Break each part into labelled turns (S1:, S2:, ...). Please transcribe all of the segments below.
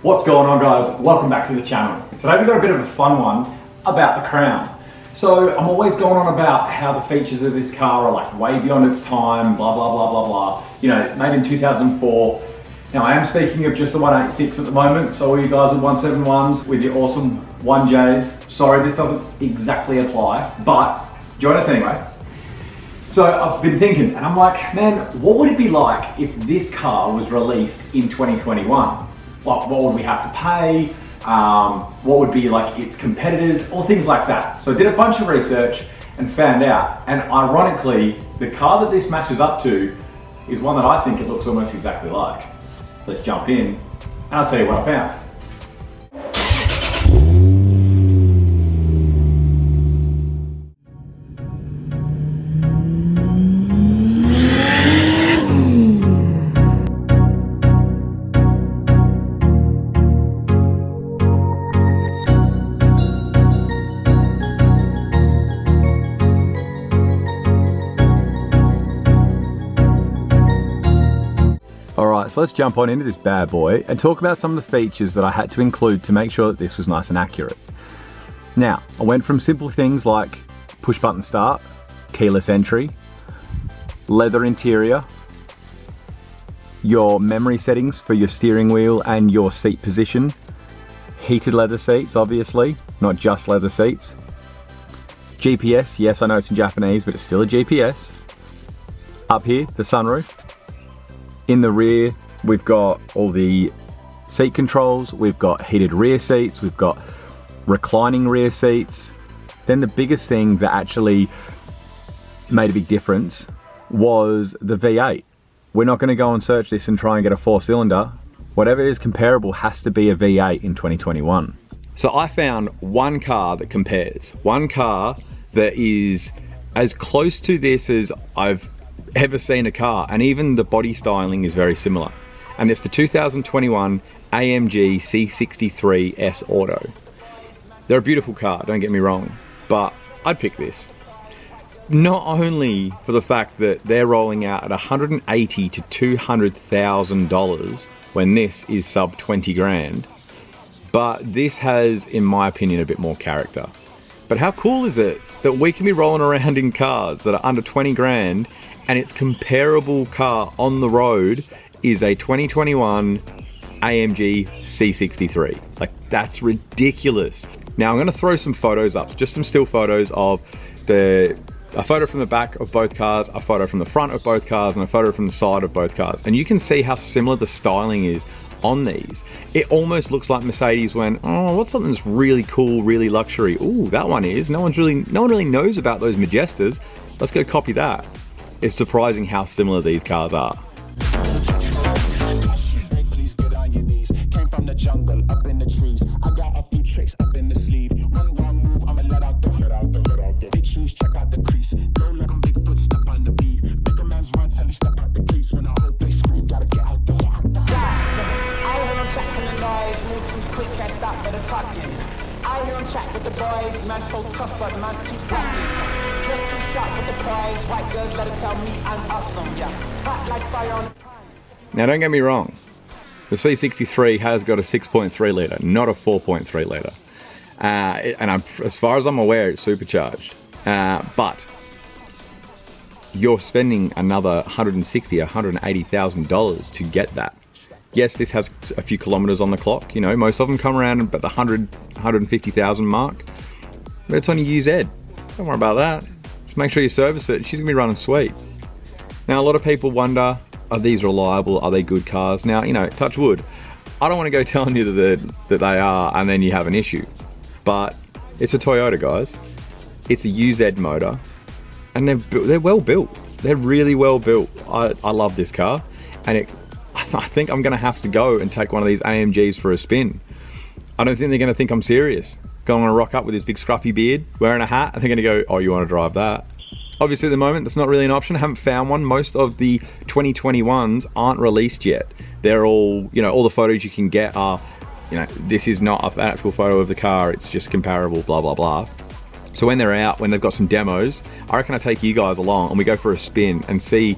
S1: What's going on, guys? Welcome back to the channel. Today we've got a bit of a fun one about the crown. So I'm always going on about how the features of this car are like way beyond its time, blah, blah, blah, blah, blah. You know, made in 2004. Now I am speaking of just the 186 at the moment, so all you guys with 171s with your awesome 1Js, sorry, this doesn't exactly apply, but join us anyway. So I've been thinking, and I'm like, man, what would it be like if this car was released in 2021? Like, what would we have to pay? What would be like its competitors, or things like that. So I did a bunch of research and found out, and ironically, the car that this matches up to is one that I think it looks almost exactly like. So let's jump in, and I'll tell you what I found. Alright, so let's jump on into this bad boy and talk about some of the features that I had to include to make sure that this was nice and accurate. Now, I went from simple things like push button start, keyless entry, leather interior, your memory settings for your steering wheel and your seat position, heated leather seats obviously, not just leather seats, GPS, yes I know it's in Japanese but it's still a GPS, up here the sunroof. In the rear, we've got all the seat controls, we've got heated rear seats, we've got reclining rear seats. Then the biggest thing that actually made a big difference was the V8. We're not going to go and search this and try and get a 4-cylinder. Whatever is comparable has to be a V8 in 2021. So I found one car that compares. One car that is as close to this as I've ever seen a car, and even the body styling is very similar, and it's the 2021 AMG C63 S Auto. They're a beautiful car, don't get me wrong, but I'd pick this. Not only for the fact that they're rolling out at $180,000 to $200,000 when this is sub 20 grand, but this has, in my opinion, a bit more character. But how cool is it that we can be rolling around in cars that are under 20 grand and its comparable car on the road is a 2021 AMG C63. Like, that's ridiculous. Now I'm gonna throw some photos up, just some still photos of a photo from the back of both cars, a photo from the front of both cars, and a photo from the side of both cars. And you can see how similar the styling is on these. It almost looks like Mercedes went, oh, what's something that's really cool, really luxury? Ooh, that one is. No one really knows about those Majestas. Let's go copy that. It's surprising how similar these cars are.
S2: Please get on your knees. Came from the jungle, up in the trees. I got a few tricks up in the sleeve. One wrong move, I'ma let out the big shoes, check out the crease. Blow like I'm Bigfoot, step on the beat. Make a man's run till he step out the gates. When the whole place scream, gotta get out the I hear him chatting the noise, move too quick, can't stop for the talking. I hear him chat with the boys, man's so tough, but man's keep rocking. Just too sharp with the prize, white girls let it tell me I'm awesome, yeah. Hot like fire on the prime.
S1: Now don't get me wrong, the C63 has got a 6.3 litre, not a 4.3 litre. And as far as I'm aware, it's supercharged. But you're spending another $160,000, $180,000 to get that. Yes, this has a few kilometers on the clock. You know, most of them come around about the 150,000 mark. But it's on your UZ. Don't worry about that. Just make sure you service it. She's gonna be running sweet. Now, a lot of people wonder, are these reliable? Are they good cars? Now, you know, touch wood. I don't want to go telling you that they are and then you have an issue. But it's a Toyota, guys. It's a UZ motor, and they're well built. They're really well built. I love this car, and I think I'm gonna have to go and take one of these AMGs for a spin. I don't think they're gonna think I'm serious. Going to rock up with this big scruffy beard, wearing a hat, and they're gonna go, oh, you wanna drive that? Obviously at the moment, that's not really an option. I haven't found one. Most of the 2021s aren't released yet. They're all, you know, all the photos you can get are, you know, this is not an actual photo of the car, it's just comparable, blah, blah, blah. So when they're out, when they've got some demos, I reckon I take you guys along and we go for a spin and see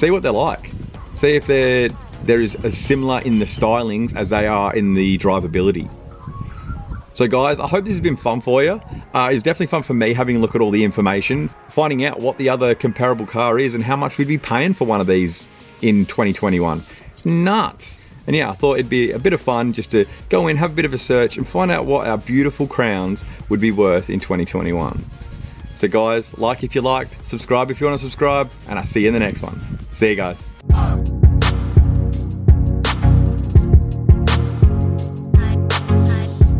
S1: what they're like. See if they're they're as similar in the stylings as they are in the drivability. So guys, I hope this has been fun for you. It was definitely fun for me having a look at all the information, finding out what the other comparable car is and how much we'd be paying for one of these in 2021. It's nuts. And yeah, I thought it'd be a bit of fun just to go in, have a bit of a search and find out what our beautiful crowns would be worth in 2021. So guys, like if you liked, subscribe if you want to subscribe, and I'll see you in the next one. See you guys.